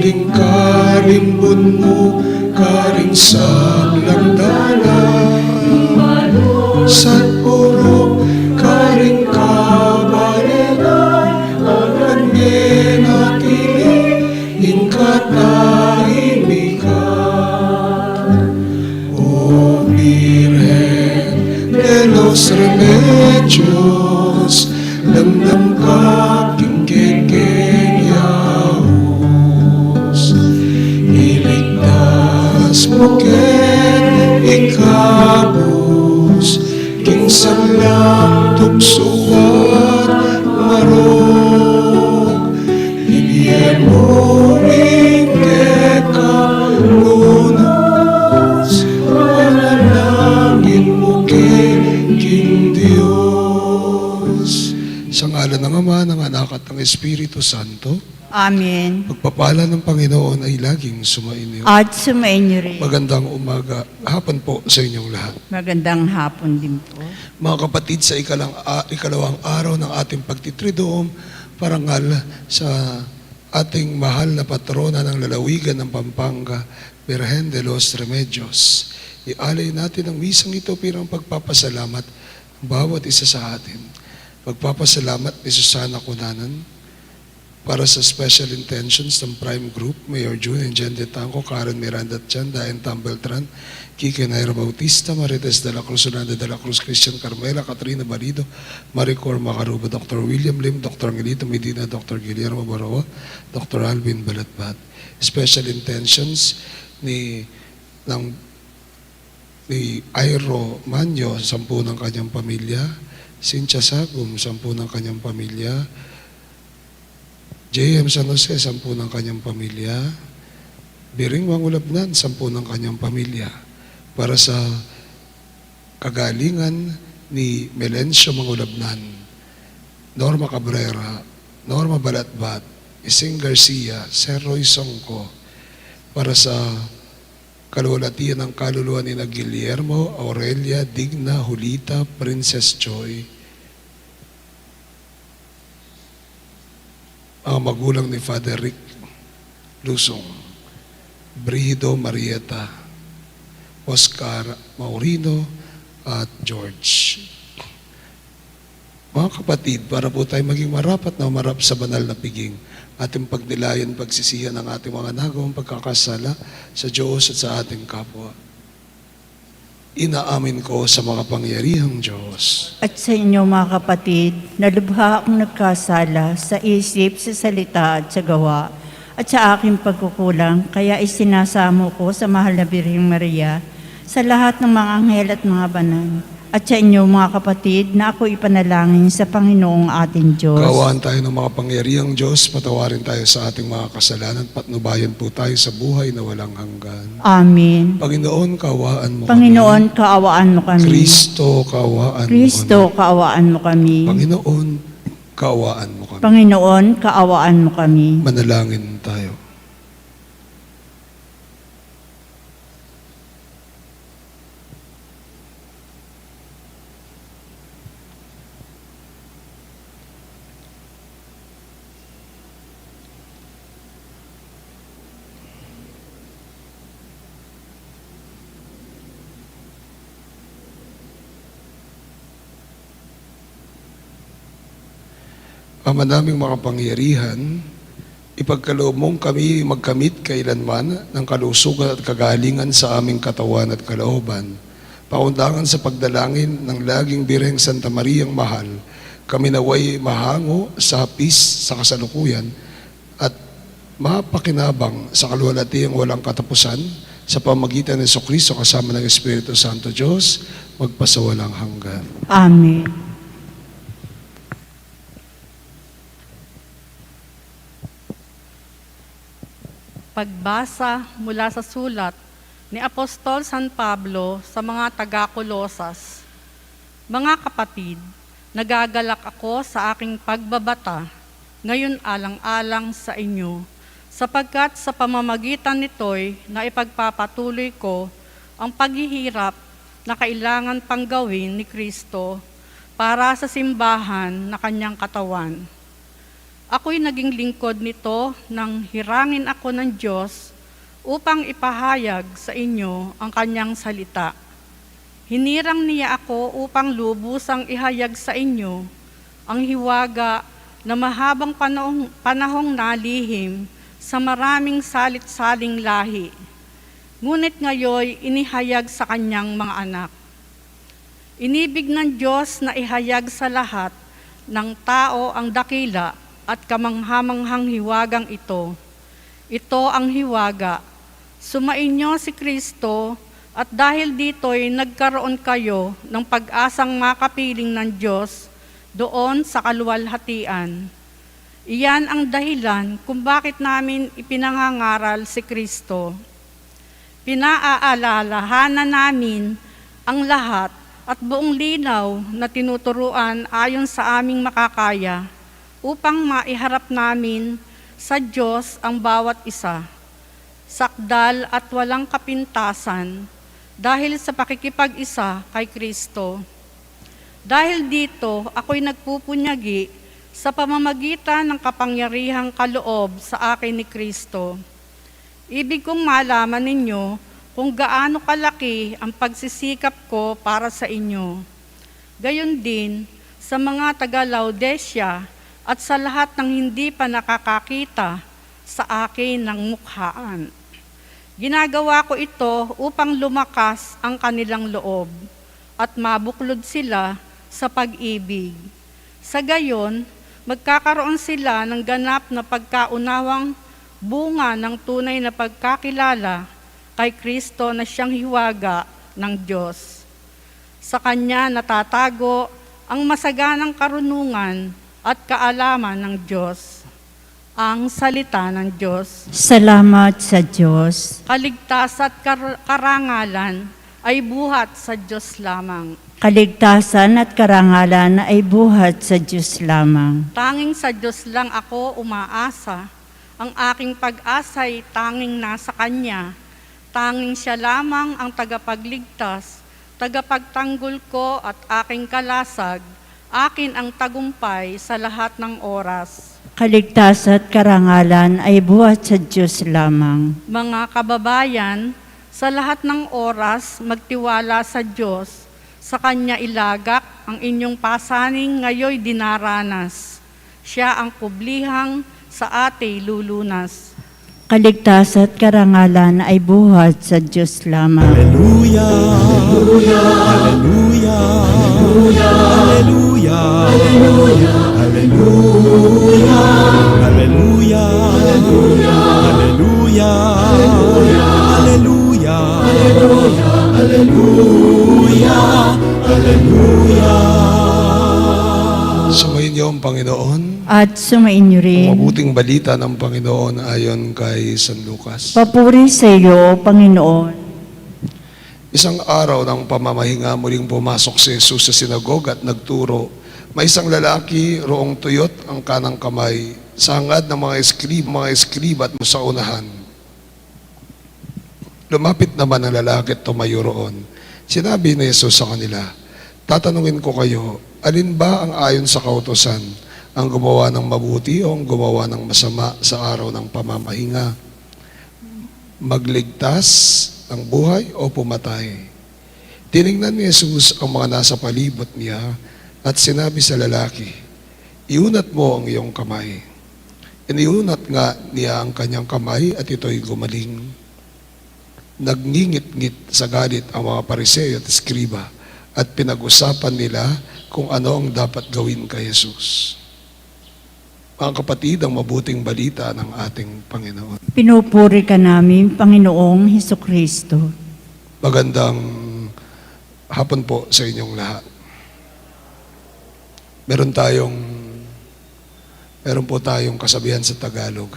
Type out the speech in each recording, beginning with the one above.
Kaling kalimbun mo, karing sablang dalang, sa puro, karing kabayanan, agan menatili, ingkatahimikan. O Virgen de los Remedios, damdam ka kingkekengyaos, iligtas mo ken ikabos, king sanlang tuksuan marog, ibigay mo ingkekalunos, panalangin mo king Diyos. Sa ngalan ng Ama, ng Anak at ng Espiritu Santo, Amen. pagpapala ng Panginoon ay laging sumainyo. At sumainyo rin. Magandang umaga, hapon po sa inyong lahat. Magandang hapon din po. Mga kapatid, sa ikalawang araw ng ating pagtitridoom, parangal sa ating mahal na patrona ng lalawigan ng Pampanga, Virgen de los Remedios. Ialay natin ang misang ito pirang pagpapasalamat ng bawat isa sa atin. Pagpapasalamat ni Susana Cunanan para sa special intentions ng Prime Group, Mayor June and Jen De Tanco, Karen Miranda Chanda and Tam Beltran, Kike Naira Bautista, Marites de la Cruz, Orlando de la Cruz, Christian Carmela, Katrina Balido, Maricor Macaruba, Dr. William Lim, Dr. Angelito Medina, Dr. Guillermo Barawa, Dr. Alvin Balatbat. Special intentions ni Airo Manyo, 10 ng kanyang pamilya, Cynthia Sagum, 10 ng kanyang pamilya, J.M. San Jose, 10 ng kanyang pamilya, Biring Wangulabnan, 10 ng kanyang pamilya, para sa kagalingan ni Melencio Mangulabnan, Norma Cabrera, Norma Balatbat, Ising Garcia, Sir Roy Songco, para sa kalulatian ng kaluluwa ni Guillermo, Aurelia, Digna, Julita, Princess Joy, ang magulang ni Father Rick Lusong, Brigido Marieta, Oscar Maurino, at George. Mga kapatid, para po tayo maging marapat na umarap sa banal na piging, ating pagnilayan, pagsisihan ng ating mga nagawang pagkakasala sa Diyos at sa ating kapwa. Inaamin ko sa mga pangyarihang Diyos At sa inyo mga kapatid, nalubha akong nagkasala sa isip, sa salita at sa gawa, at sa aking pagkukulang, kaya isinasamo ko sa mahal na Birheng Maria, sa lahat ng mga anghel at mga banal, at sa inyo mga kapatid, na ako ipanalangin sa Panginoong ating Diyos. Kaawaan tayo ng mga pangyarihang Diyos, patawarin tayo sa ating mga kasalanan, patnubayan po tayo sa buhay na walang hanggan. Amen. Panginoon, kaawaan mo Panginoon, kaawaan mo kami. Kristo, kaawaan Kristo, mo kami. kaawaan mo kami. Panginoon, kaawaan mo kami. Panginoon, kaawaan mo kami. Manalangin tayo. Ama naming makapangyarihan, ipagkaloob mong kami magkamit kailanman ng kalusugan at kagalingan sa aming katawan at kalooban. Paundangan sa pagdalangin ng laging Birheng Santa Mariang Mahal, kami naway mahango sa hapis sa kasalukuyan at mapakinabang sa kaluwalhatiang walang katapusan sa pamagitan ng Jesucristo kasama ng Espiritu Santo Diyos, magpasawalang hanggan. Amen. Pagbasa mula sa sulat ni Apostol San Pablo sa mga taga-Kolosas. Mga kapatid, nagagalak ako sa aking pagbabata, ngayon alang-alang sa inyo, sapagkat sa pamamagitan nito'y naipagpapatuloy ko ang paghihirap na kailangan pang gawin ni Kristo para sa simbahan na kanyang katawan. Ako'y naging lingkod nito nang hirangin ako ng Diyos upang ipahayag sa inyo ang kanyang salita. Hinirang niya ako upang lubusang ihayag sa inyo ang hiwaga na mahabang panahong nalihim sa maraming salit-saling lahi. Ngunit ngayon inihayag sa kanyang mga anak. Inibig ng Diyos na ihayag sa lahat ng tao ang dakila at kamanghamanghang hiwagang ito. Ito ang hiwaga. Sumainyo si Kristo at dahil dito'y nagkaroon kayo ng pag-asang makapiling ng Diyos doon sa kaluwalhatian. Iyan ang dahilan kung bakit namin ipinangangaral si Kristo. Pinaaalalahanan namin ang lahat at buong linaw na tinuturuan ayon sa aming makakaya upang maiharap namin sa Diyos ang bawat isa, sakdal at walang kapintasan dahil sa pakikipag-isa kay Kristo. Dahil dito, ako'y nagpupunyagi sa pamamagitan ng kapangyarihang kaloob sa akin ni Kristo. Ibig kong malaman ninyo kung gaano kalaki ang pagsisikap ko para sa inyo. Gayon din sa mga taga-Laodicea at sa lahat ng hindi pa nakakakita sa akin ng mukhaan. Ginagawa ko ito upang lumakas ang kanilang loob at mabuklod sila sa pag-ibig. Sa gayon, magkakaroon sila ng ganap na pagkaunawang bunga ng tunay na pagkakilala kay Kristo na siyang hiwaga ng Diyos. Sa Kanya natatago ang masaganang karunungan at kaalaman ng Diyos. Ang salita ng Diyos. Salamat sa Diyos. Kaligtasan at karangalan ay buhat sa Diyos lamang. Kaligtasan at karangalan ay buhat sa Diyos lamang. Tanging sa Diyos lang ako umaasa. Ang aking pag-asa'y tanging nasa Kanya. Tanging Siya lamang ang tagapagligtas, tagapagtanggol ko at aking kalasag. Akin ang tagumpay sa lahat ng oras. Kaligtasan at karangalan ay buhat sa Diyos lamang. Mga kababayan, sa lahat ng oras, magtiwala sa Diyos. Sa Kanya ilagak ang inyong pasaning ngayoy dinaranas. Siya ang kublihang sa ate lulunas. Kaligtasan at karangalan ay buhat sa Diyos lamang. Hallelujah, hallelujah, hallelujah, hallelujah, hallelujah, hallelujah, hallelujah, hallelujah, hallelujah, hallelujah. Sumayin niyo ang Panginoon. At sumainyo rin. Mabuting balita ng Panginoon ayon kay San Lucas. Papuri sa iyo, Panginoon. Isang araw ng pamamahinga, muling pumasok si Jesus sa sinagoga at nagturo. May isang lalaki roong tuyot ang kanang kamay, sangad ng mga eskriba at sa unahan. Lumapit naman ang lalaki at tumayo roon. Sinabi ni Jesus sa kanila, tatanungin ko kayo, alin ba ang ayon sa kautusan? Ang gumawa ng mabuti o ang gumawa ng masama sa araw ng pamamahinga? Magligtas ng buhay o pumatay? Tiningnan ni Jesus ang mga nasa palibot niya at sinabi sa lalaki, iunat mo ang iyong kamay. Iniunat nga niya ang kanyang kamay at ito'y gumaling. Nagngingit-ngit sa galit ang mga Pariseo at eskriba at pinag-usapan nila kung ano ang dapat gawin kay Jesus. Mga kapatid, ang mabuting balita ng ating Panginoon. Pinupuri ka namin, Panginoong Hesukristo. Magandang hapon po sa inyong lahat. Meron po tayong kasabihan sa Tagalog.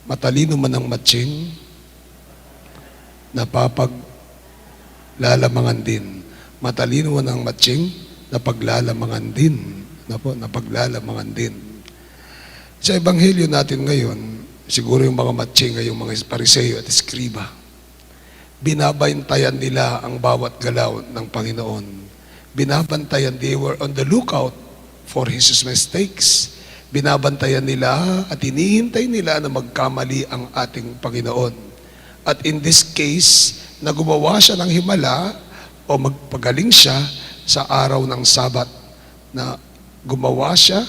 Matalino man ang matching, napapaglalamangan din. Matalino man ang matching, napaglalamangan din. Napaglalamangan din. Sa ebanghelyo natin ngayon, siguro yung mga matching, yung mga Pariseo at eskriba, binabantayan nila ang bawat galaw ng Panginoon. Binabantayan, they were on the lookout for his mistakes. Binabantayan nila at hinihintay nila na magkamali ang ating Panginoon. At in this case, na gumawa siya ng himala o magpagaling siya sa araw ng Sabat. Na gumawa siya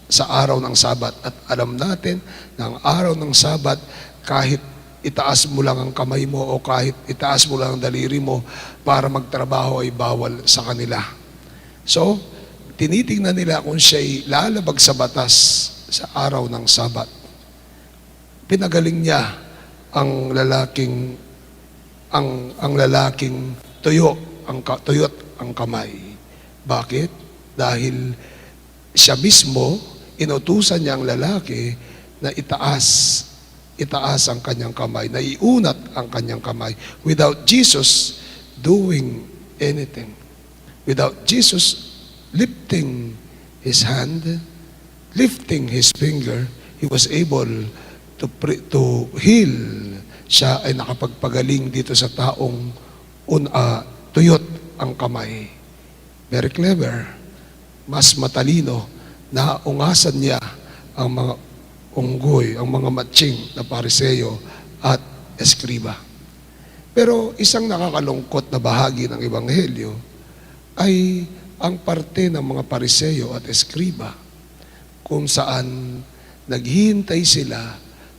sa araw ng Sabat. At alam natin na ang araw ng Sabat, kahit itaas mo lang ang kamay mo o kahit itaas mo lang ang daliri mo para magtrabaho ay bawal sa kanila. So, tinitingnan nila kung siya'y lalabag sa batas sa araw ng Sabat. Pinagaling niya ang lalaking tuyot ang kamay. Bakit? Dahil siya mismo, inutusan niya ang lalaki na itaas ang kanyang kamay, na iunat ang kanyang kamay without Jesus doing anything. Without Jesus lifting his hand, lifting his finger, he was able to heal. Siya ay nakapagpagaling dito sa taong tuyot ang kamay. Very clever. Mas matalino na ungasan niya ang mga unggoy, ang mga matching na pariseyo at eskriba. Pero isang nakakalungkot na bahagi ng Ebanghelyo ay ang parte ng mga pariseyo at eskriba kung saan naghihintay sila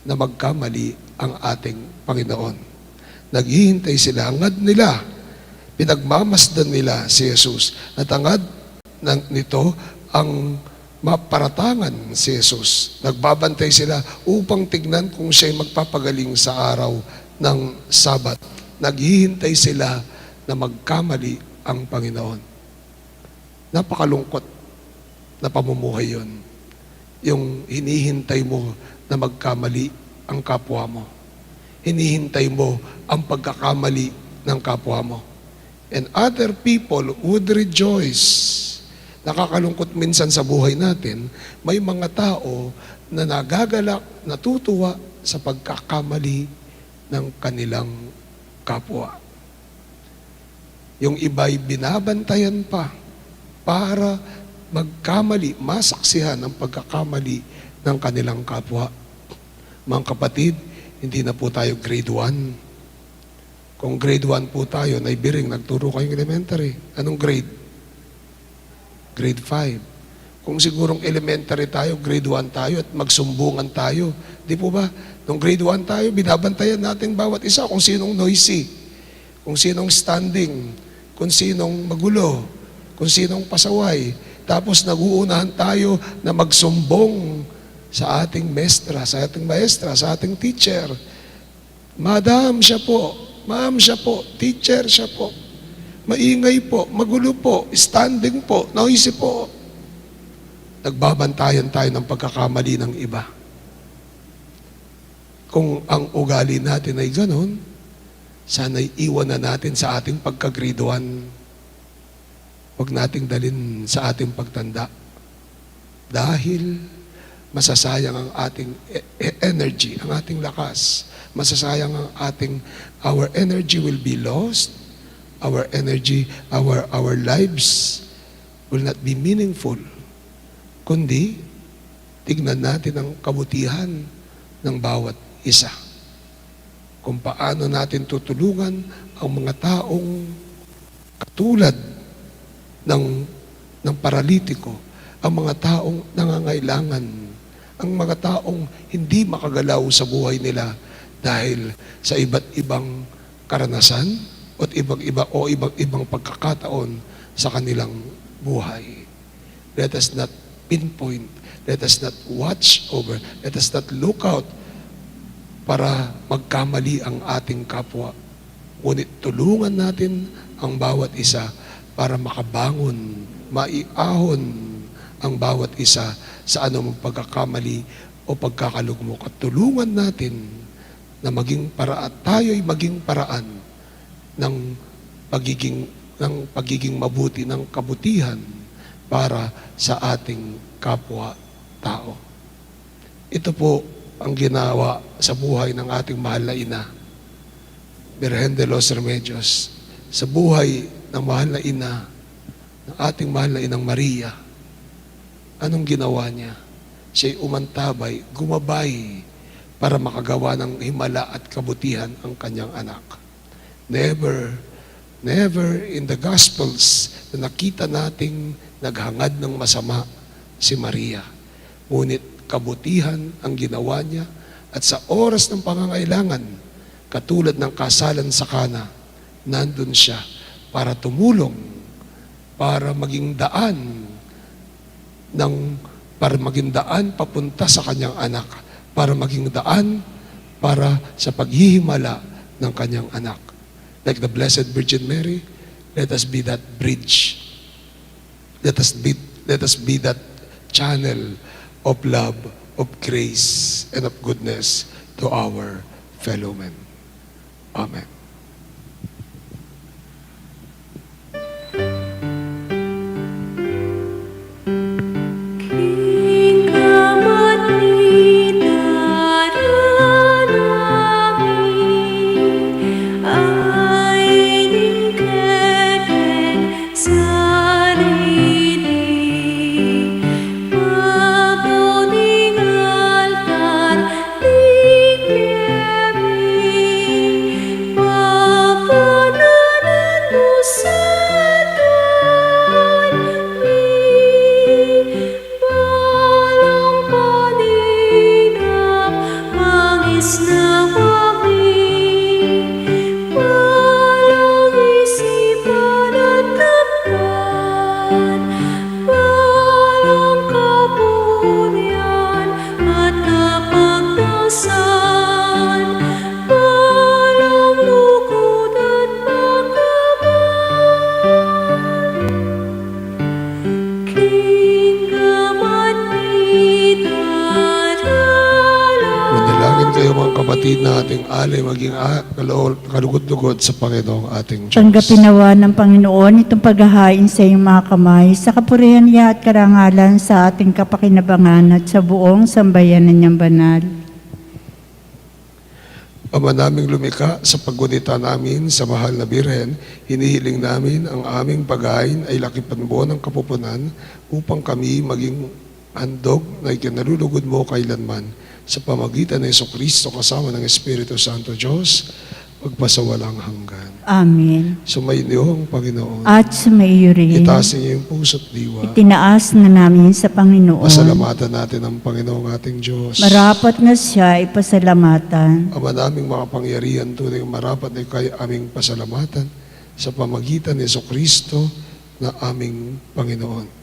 na magkamali ang ating Panginoon. Naghihintay sila, hangad nila, pinagmamasdan nila si Jesus. At hangad nito ang maparatangan si Jesus. Nagbabantay sila upang tignan kung siya'y magpapagaling sa araw ng Sabat. Naghihintay sila na magkamali ang Panginoon. Napakalungkot na pamumuhay yun. Yung hinihintay mo na magkamali ang kapwa mo. Hinihintay mo ang pagkakamali ng kapwa mo. And other people would rejoice. Nakakalungkot minsan sa buhay natin, may mga tao na nagagalak, natutuwa sa pagkakamali ng kanilang kapwa. Yung iba'y binabantayan pa para magkamali, masaksihan ang pagkakamali ng kanilang kapwa. Mga kapatid, hindi na po tayo grade 1. Kung grade 1 po tayo, naibiring, nagturo kayong elementary. Anong grade? Grade 5. Kung sigurong elementary tayo, grade 1 tayo at magsumbungan tayo. Di po ba? Nung grade 1 tayo, binabantayan natin bawat isa kung sinong noisy, kung sinong standing, kung sinong magulo, kung sinong pasaway. Tapos naguunahan tayo na magsumbong sa ating maestra, sa ating teacher. Madam, siya po. Ma'am, siya po. Teacher, siya po. Maingay po, magulo po, standing po, noisy po. Nagbabantayan tayo ng pagkakamali ng iba. Kung ang ugali natin ay ganon, sana'y iwan na natin sa ating pagka-grade 1. Huwag nating dalhin sa ating pagtanda. Dahil masasayang ang ating energy, ang ating lakas. Masasayang ang our energy will be lost. Our energy, our lives will not be meaningful. Kundi, tignan natin ang kabutihan ng bawat isa. Kung paano natin tutulungan ang mga taong katulad ng paralitiko, ang mga taong nangangailangan, ang mga taong hindi makagalaw sa buhay nila dahil sa iba't ibang karanasan, o iba't ibang pagkakataon sa kanilang buhay. Let us not pinpoint, let us not watch over, let us not look out para magkamali ang ating kapwa. Ngunit tulungan natin ang bawat isa para makabangon, maiahon ang bawat isa sa anumang pagkakamali o pagkakalugmok. At tulungan natin na tayo'y maging paraan ng pagiging mabuti, ng kabutihan para sa ating kapwa-tao. Ito po ang ginawa sa buhay ng ating mahal na ina, Birhen de los Remedios, sa buhay ng mahal na ina, ng ating mahal na inang Maria. Anong ginawa niya? Siya'y umantabay, gumabay para makagawa ng himala at kabutihan ang kanyang anak. Never in the Gospels na nakita nating naghangad ng masama si Maria. Ngunit kabutihan ang ginawa niya at sa oras ng pangangailangan, katulad ng kasalan sa Kana, nandun siya para tumulong, para maging daan papunta sa kanyang anak, para maging daan para sa paghihimala ng kanyang anak. Like the Blessed Virgin Mary, let us be that bridge. Let us be that channel of love, of grace, and of goodness to our fellow men. Amen. Kapatid na ating alay maging kalugod-lugod sa Panginoong ating Diyos. Tanggapin nawa ng Panginoon itong paghahain sa iyong mga kamay sa kapurihan niya at karangalan sa ating kapakinabangan at sa buong sambayanan niyang banal. Ama naming lumikha, sa paggunita namin sa mahal na Birhen, hinihiling namin ang aming paghahain ay lakipan mo ng kapupunan upang kami maging handog na ikinalulugod mo kailanman sa pamagitan ng Jesucristo kasama ng Espiritu Santo Diyos, magpasawalang hanggan. Amen. Sumainyo ang Panginoon. At sumaiyo rin. Itaas niyo yung puso't diwa. Itinaas na namin sa Panginoon. Pasalamatan natin ang Panginoong ating Diyos. Marapat na siya ipasalamatan. Ama naming makapangyarihan, tunay marapat na kayo aming pasalamatan sa pamagitan ni Jesucristo na aming Panginoon.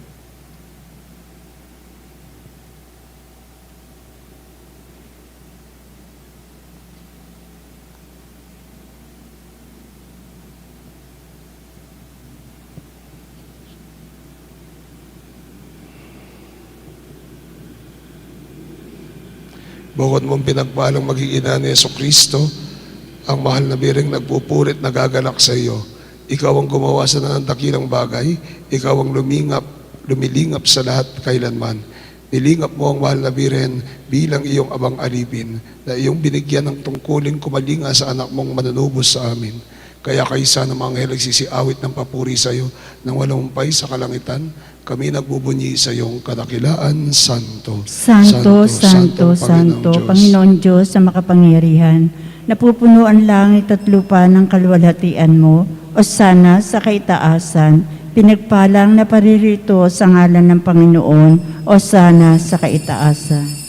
Bukod mong pinagpalang maging ina ni Jesucristo, ang mahal na Birheng nagpupurit, nagagalak sa iyo. Ikaw ang gumawa sa nandakilang bagay, ikaw ang lumilingap sa lahat kailanman. Nilingap mo ang mahal na Birhen bilang iyong abang alipin, na iyong binigyan ng tungkulin kumalinga sa anak mong manunubos sa amin. Kaya kaysa ng mga anghel nagsisiawit ng papuri sa iyo, nang walumpay sa kalangitan, kami nagbubunyi sa iyong kadakilaan, Santo. Santo, Santo, Santo, Panginoon Diyos sa makapangyarihan, napupuno ang langit at lupa ng kaluwalhatian mo, o sana sa kaitaasan, pinagpalang na paririto sa ngalan ng Panginoon, o sana sa kaitaasan.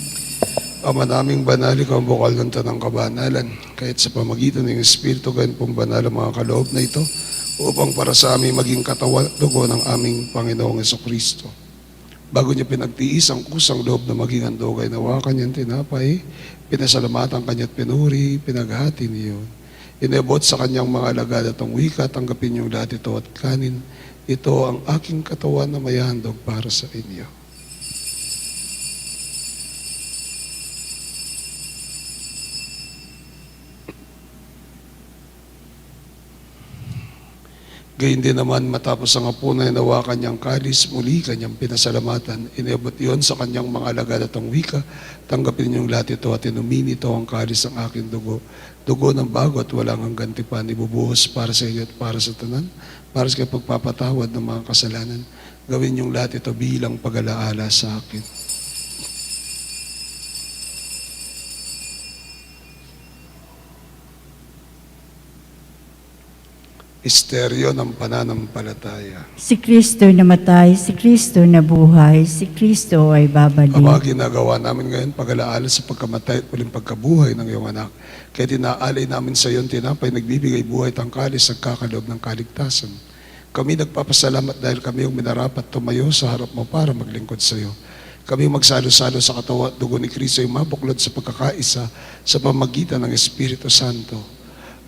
Ama naming banal, ikaw ang bukal ng tanang kabanalan, kahit sa pamagitan ng Espiritu, gayon pong banal ang mga kaloob na ito, upang para sa aming maging katawan dugo ng aming Panginoong Jesucristo. Bago niya pinagtiis ang kusang loob na maging handog, ay nawa kanyang tinapay, pinasalamatan kanya't pinuri, pinaghati niyo. Inabot sa kanyang mga alagad at ang wika, tanggapin niyo lahat ito at kanin. Ito ang aking katawan na may handog para sa inyo. Gayun din naman, matapos ang hapunan, nawa kanyang kalis, muli kanyang pinasalamatan. Inabot iyon sa kanyang mga alagad at ang wika, tanggapin niyong lahat ito at inumin ito ang kalis ng aking dugo. Dugo ng bago at walang hanggang tipan, ibubuhos para sa inyo at para sa tanan, para sa pagpapatawad ng mga kasalanan. Gawin niyong lahat ito bilang pag-alaala sa akin. Misteryo ng pananampalataya. Si Kristo namatay, si Kristo nabuhay, si Kristo ay babalik. Ama, ginagawa namin ngayon pag-alaala sa pagkamatay at muling pagkabuhay ng iyong anak. Kaya tinaalay namin sa iyo ang tinapay, nagbibigay buhay tangkalis, nagkakaloob ng kaligtasan. Kami nagpapasalamat dahil kami yung minarapat tumayo sa harap mo para maglingkod sa iyo. Kami magsalo-salo sa katawan at dugo ni Kristo ay mabuklod sa pagkakaisa sa pamagitan ng Espiritu Santo.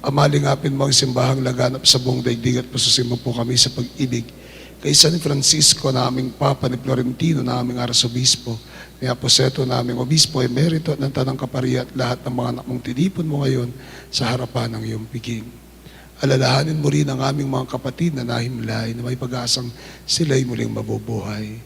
Ama, lingapin mo ang simbahang laganap sa buong daigdig at pasusin mo po kami sa pag-ibig. Kay San Francisco na aming Papa, ni Florentino na aming Arsobispo, ni Aposeto na aming Obispo, emerito at ng Tanang Kapariya at lahat ng mga anak mong tinipon mo ngayon sa harapan ng iyong piging. Alalahanin mo rin ang aming mga kapatid na nahimlay na may pag-asang sila'y muling mabubuhay.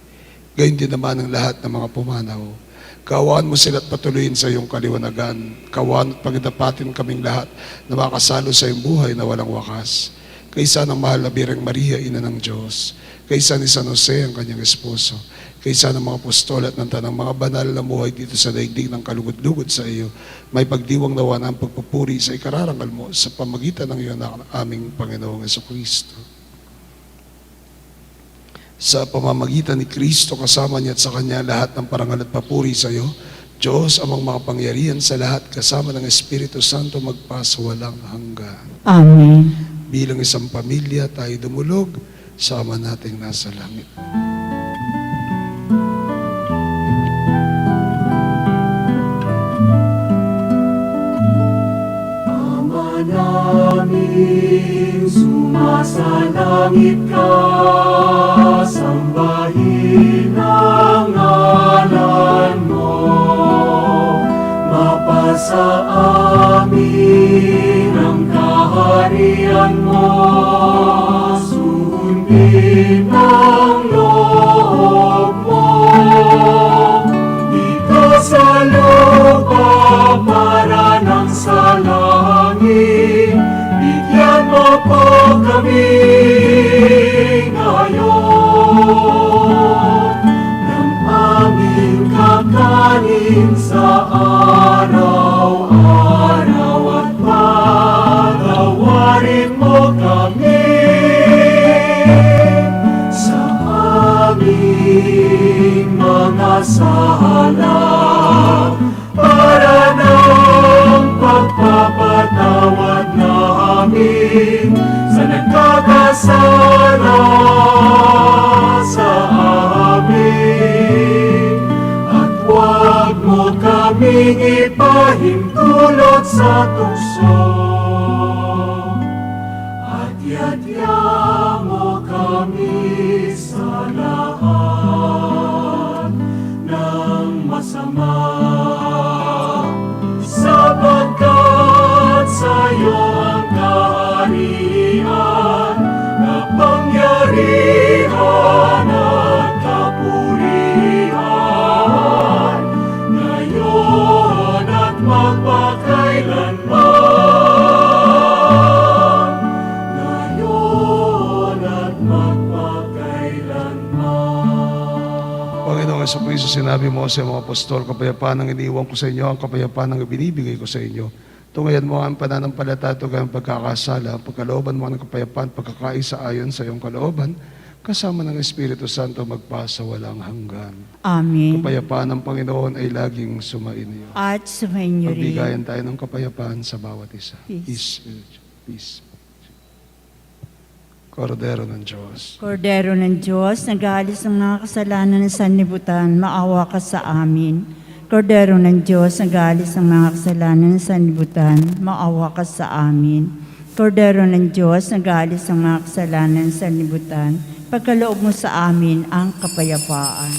Gayun din naman ang lahat ng mga pumanaw. Kaawaan mo sila at patuloyin sa iyong kaliwanagan. Kaawaan at pagdapatin kaming lahat na makasalo sa iyong buhay na walang wakas. Kaysa ng mahal na Birheng Maria, Ina ng Diyos. Kaysa ni San Jose, ang kanyang esposo. Kaysa ng mga apostol at ng tanang mga banal na buhay dito sa daigdig ng kalugod-lugod sa iyo. May pagdiwang nawa ng pagpupuri sa ikararangal mo sa pamagitan ng iyo na aming Panginoong Jesucristo. Sa pamamagitan ni Kristo, kasama niya at sa Kanya lahat ng parangal at papuri sa iyo, Diyos amang makapangyarihan sa lahat, kasama ng Espiritu Santo magpasawalang hanggan. Amen. Bilang isang pamilya, tayo dumulog sa Ama nating nasa langit. Ama namin, sumasalangit ka, sambahin ang ngalan mo. Mapasa amin ang kaharian mo, sundin ang loob mo. Dito sa lupa para ng sa langit, bigyan mo po kami ngayon ng aming kakanin sa araw-araw at patawarin mo kami sa aming mga sala para ng pagpapatawad namin sa nagkakasala sa amin. At huwag mo kaming ipahintulot sa tukso, at yadya mo kami sa lahat ng masama. Sapagkat sa'yo ang kaharian, kapangyarihan at kapurihan, ngayon at magpakailanman. Ngayon at magpakailanman. Panginoong Jesucristo, sinabi mo sa mga apostol, kapayapaan ang iniwan ko sa inyo, ang kapayapaan ang ibinibigay ko sa inyo. Tungayan mo ang pananampalataya, tungayan ang pagkakasala, pagkalooban mo ng kapayapaan, pagkakaisa ayon sa iyong kalooban, kasama ng Espiritu Santo magpasawalang hanggan. Amen. Kapayapaan ng Panginoon ay laging sumainyo. At sumainyo rin. Pagbigayan tayo ng kapayapaan sa bawat isa. Peace. Peace. Kordero ng Diyos. Kordero ng Diyos, nag-aalis ng mga kasalanan ng sanlibutan, maawa ka sa amin. Kordero ng Diyos, nag-aalis ng mga kasalanan ng sanlibutan, maawa ka sa amin. Kordero ng Diyos, nag-aalis ng mga kasalanan ng sanlibutan, pagkaloob mo sa amin ang kapayapaan.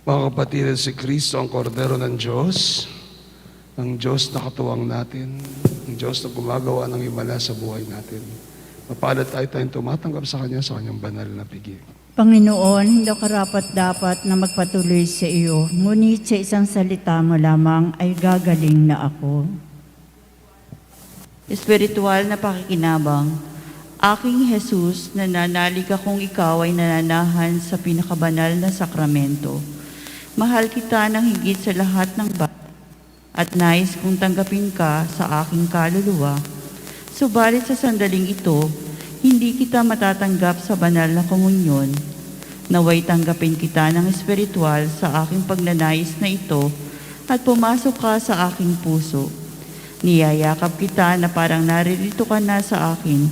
Mga kapatid, si Kristo ang Kordero ng Diyos ng Diyos na katuwang natin, ng Diyos na gumagawa ng himala sa buhay natin. Mapalad tayong tumatanggap sa Kanya sa Kanyang banal na piging. Panginoon, hindi ako karapat-dapat na magpatuloy sa iyo, ngunit sa isang salita mo lamang ay gagaling na ako. Espiritual na pakikinabang, aking Jesus, nananalig akong ikaw ay nananahan sa pinakabanal na sakramento. Mahal kita ng higit sa lahat ng bagay at nais kong tanggapin ka sa aking kaluluwa. Subalit sa sandaling ito, hindi kita matatanggap sa banal na komunyon. Naway tanggapin kita ng espiritual sa aking pagnanais na ito at pumasok ka sa aking puso. Niyayakap kita na parang naririto ka na sa akin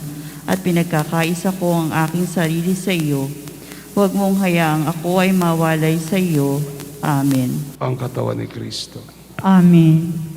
at pinagkakaisa ko ang aking sarili sa iyo. Huwag mong hayaang ako ay mawalay sa iyo. Amen. Ang katawan ni Kristo. Amen.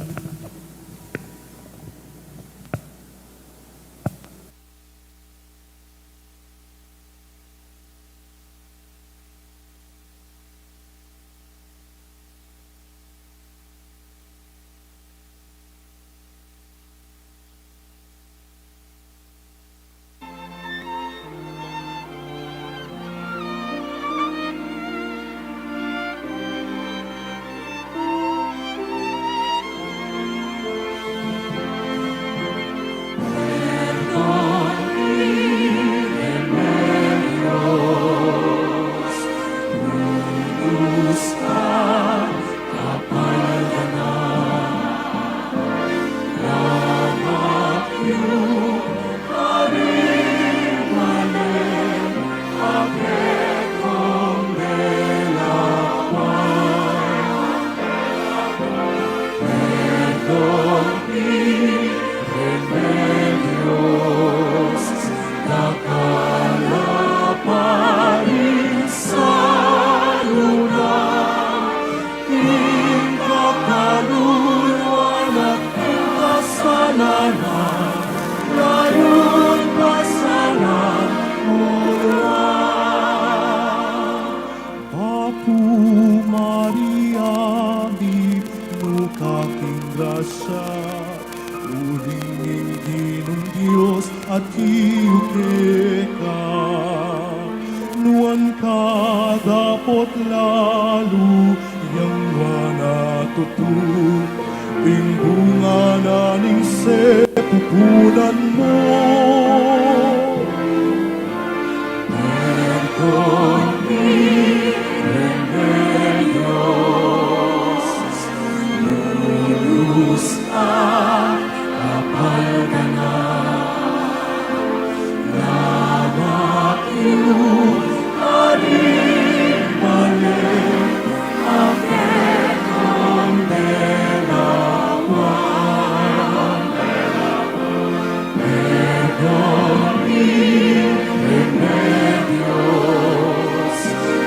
Apo Maria, di mo kaking grasya, uling ng Diyos at iyuke ka. Nuan ka dapat lalo, yang wana tutu, bunga na ning sepupunan mo. Perdon mi remedios, lulus at kapal ka na. Lamat iyong balik, afekong delawan. Perdon mi remedios,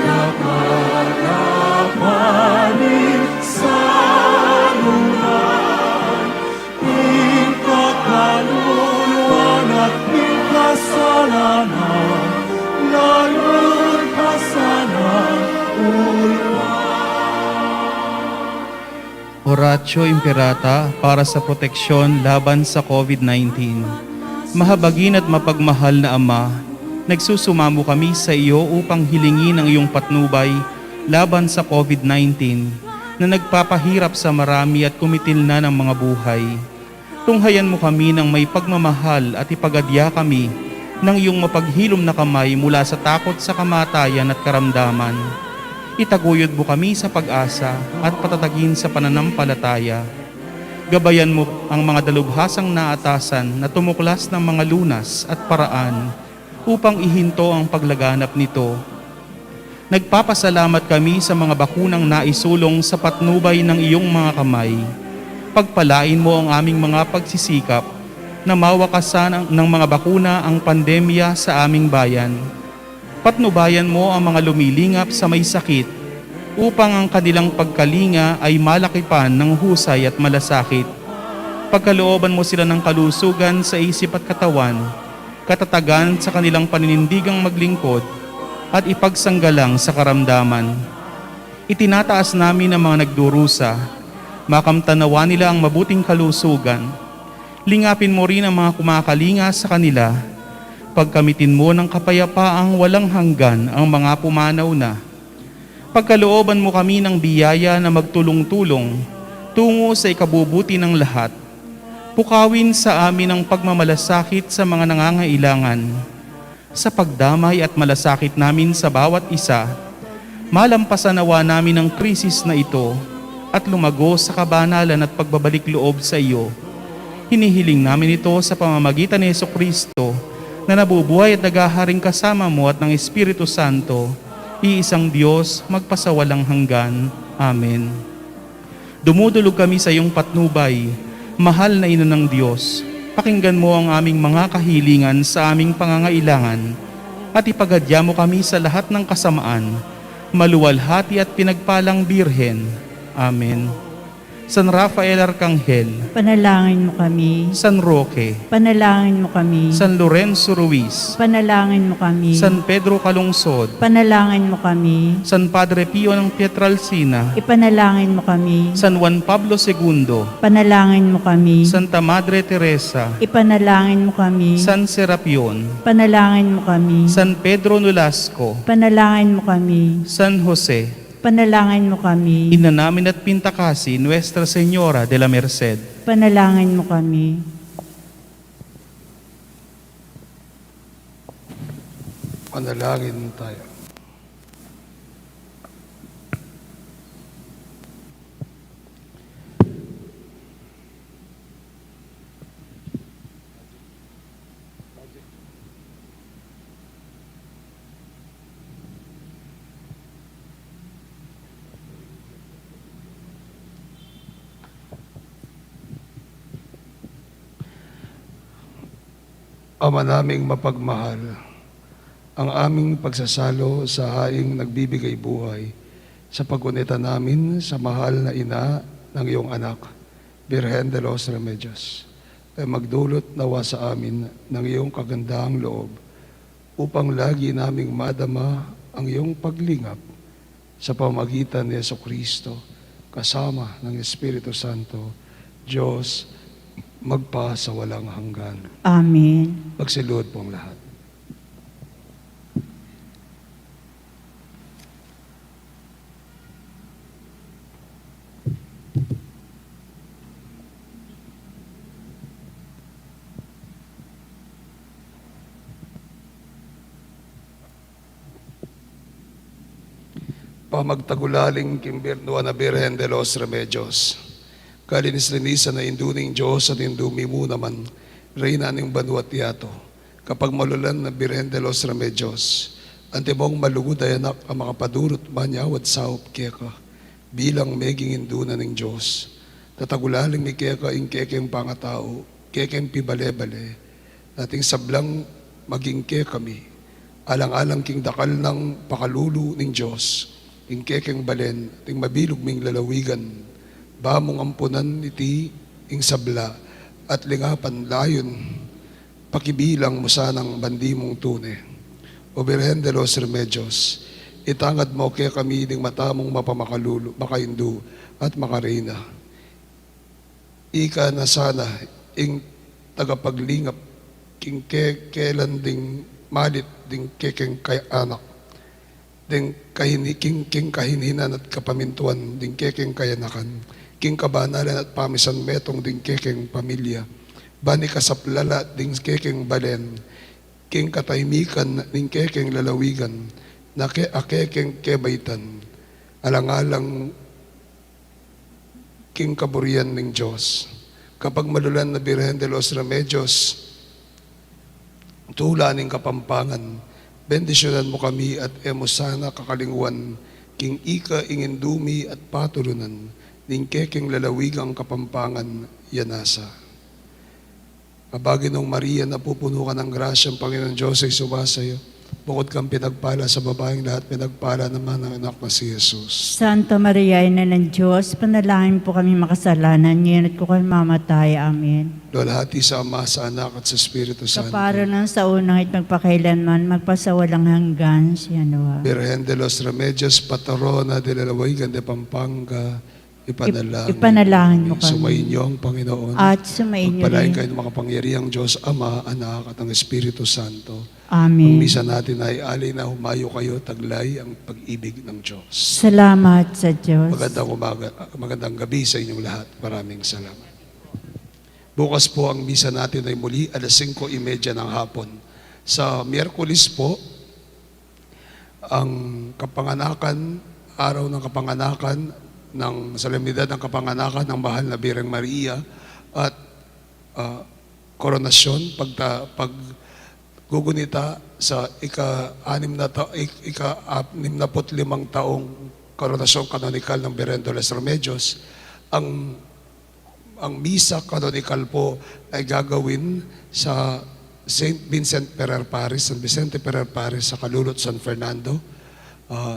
napagkapanin sa lunan, ikakaluluan at ikasalanan, ngayon pa sana Oratio Imperata para sa proteksyon laban sa COVID-19. Mahabagin at mapagmahal na Ama, nagsusumamo kami sa iyo upang hilingin ang iyong patnubay laban sa COVID-19 na nagpapahirap sa marami at kumitil na ng mga buhay. Tunghayan mo kami ng may pagmamahal at ipagadya kami ng iyong mapaghilom na kamay mula sa takot sa kamatayan at karamdaman. Itaguyod mo kami sa pag-asa at patatagin sa pananampalataya. Gabayan mo ang mga dalubhasang naatasan na tumuklas ng mga lunas at paraan upang ihinto ang paglaganap nito. Nagpapasalamat kami sa mga bakunang naisulong sa patnubay ng iyong mga kamay. Pagpalain mo ang aming mga pagsisikap na mawakasan ng mga bakuna ang pandemya sa aming bayan. Patnubayan mo ang mga lumilingap sa may sakit upang ang kanilang pagkalinga ay malakipan ng husay at malasakit. Pagkalooban mo sila ng kalusugan sa isip at katawan, katatagan sa kanilang paninindigang maglingkod, at ipagsanggalang sa karamdaman. Itinataas namin ang mga nagdurusa, makamtanawa nila ang mabuting kalusugan. Lingapin mo rin ang mga kumakalinga sa kanila. Pagkamitin mo ng kapayapaang walang hanggan ang mga pumanaw na. Pagkalooban mo kami ng biyaya na magtulong-tulong tungo sa ikabubuti ng lahat. Pukawin sa amin ang pagmamalasakit sa mga nangangailangan. Sa pagdamay at malasakit namin sa bawat isa, malampasan nawa namin ang krisis na ito at lumago sa kabanalan at pagbabalik loob sa iyo. Hinihiling namin ito sa pamamagitan ni Jesucristo na nabubuhay at naghaharing kasama mo at ng Espiritu Santo, iisang Diyos, magpasawalang hanggan. Amen. Dumudulog kami sa iyong patnubay, mahal na Ina ng Diyos. Pakinggan mo ang aming mga kahilingan sa aming pangangailangan at ipagadya mo kami sa lahat ng kasamaan, maluwalhati at pinagpalang Birhen. Amen. San Rafael Arcangel, Panalangin mo kami. San Roque, Panalangin mo kami. San Lorenzo Ruiz, Panalangin mo kami. San Pedro Calungsod, Panalangin mo kami. San Padre Pio ng Pietralcina, Ipanalangin mo kami. San Juan Pablo II, Panalangin mo kami. Santa Madre Teresa, Ipanalangin mo kami. San Serapion, Panalangin mo kami. San Pedro Nolasco, Panalangin mo kami. San Jose, Panalangin mo kami. Ina namin at Pintakasi, Nuestra Señora de la Merced. Panalangin mo kami. Panalangin tayo. Ama naming mapagmahal, ang aming pagsasalo sa haing nagbibigay buhay sa pagunita namin sa mahal na ina ng iyong anak, Birhen de los Remedios, ay magdulot nawa sa amin ng iyong kagandahang loob upang lagi naming madama ang iyong paglingap sa pamagitan ni Jesucristo kasama ng Espiritu Santo, Diyos, magpa sa walang hanggan. Amen. Magsilod po ang lahat. Pamagtagulaling kimbirnuan na Birhen de los Remedios, kalinis-linisan na induning Diyos at indumi mo naman, Reyna ng banwat yato, kapag malulan na Birhen de los Remedios, antimong malugod ay anak ang makapadurot manyawat saop keka, bilang meging induna ng Diyos. Tatagulaling ni keka ing kekeng pangatao, kekeng pibale-bale, nating sablang maging kekami, alang-alang king dakal ng pakalulu ng Diyos, ing kekeng balen, ting mabilog ming lalawigan, bamong ampunan iti ing sabla, at lingapan layon, pakibilang mo sanang bandi mong tune. O Birhen de los Remedios, itangad mo kaya kami ding matamong mapamakalulu, makaindu at makarina. Ika na sana ing tagapaglingap, king kelan ding malit ding kekeng kay anak, ding king kahinhinan at kapamintuan, ding kekeng kayanakan, king kabanalan at pamisan metong ding kekeng pamilya, bani kasaplala ding kekeng balen, king katahimikan ding kekeng lalawigan, na akekeng kebaitan, alang-alang king kaburian ng Diyos. Kapag malulan na Birhen de los Remedios, tula ning kapampangan, bendisyonan mo kami at emosana kakalingwan, king ika ingindumi at patulunan, ning kekeng lalawigang kapampangan yanasa. Kabaginong Maria, napupuno ka ng grasya, ang Panginoon Diyos ay sumasayo. Bukod kang pinagpala sa babaeng lahat, pinagpala naman ang anak na si Jesus. Santa Maria, Ina ng Diyos, panalangin po kami makasalanan, ngayon at kung mamatay. Amen. Luwalhati sa Ama, sa Anak at sa Espiritu Santo. Kaparo ng sa unang at magpakailanman, magpasawalang hanggan siya nawa. Birhen de los Remedios, patrona de la Lalawigan de Pampanga, ipanalangin mo kami. Sumayin niyo ang Panginoon. At sumayin niyo Pagpalain rin. kayo ng makapangyarihang Diyos, Ama, Anak, at ang Espiritu Santo. Amen. Ang misa natin ay alay na humayo kayo, taglay ang pag-ibig ng Diyos. Salamat sa Diyos. Magandang gabi sa inyong lahat. Maraming salamat. Bukas po ang misa natin ay muli alas 5:30 ng hapon. Sa Miyerkules po, ang kapanganakan, araw ng kapanganakan, ng solemnidad ng kapanganakan ng Mahal na Birheng Maria at koronasyon, paggugunita sa ika-65 taong koronasyon kanonikal ng Birhen de los Remedios. Ang misa canonical po ay gagawin sa St. Vincent Ferrer Parish, San Vicente Ferrer Parish sa Calulot, San Fernando.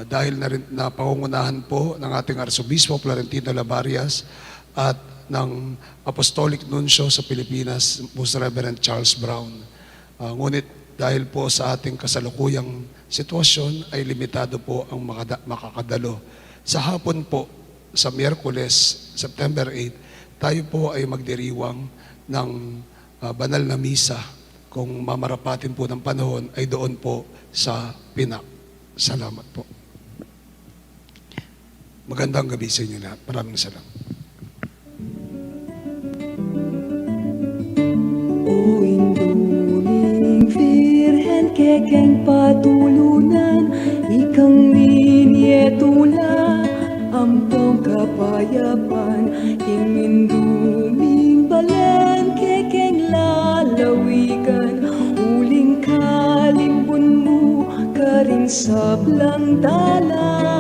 Dahil na pangungunahan po ng ating Arsobispo Florentino Labarias at ng Apostolic Nuncio sa Pilipinas, Most Reverend Charles Brown. Ngunit dahil po sa ating kasalukuyang sitwasyon ay limitado po ang makakadalo. Sa hapon po, sa Miyerkules, September 8, tayo po ay magdiriwang ng banal na misa. Kung mamarapatin po ng panahon ay doon po sa Pinak. Salamat po. Magandang gabi sa inyo lahat. Maraming salamat. O induling Virhen kekeng patulunan, ikang ninietula, ampong kapayapan, inginduming balen kekeng lalawigan, uling kalimbun mo, karing sablang dalan.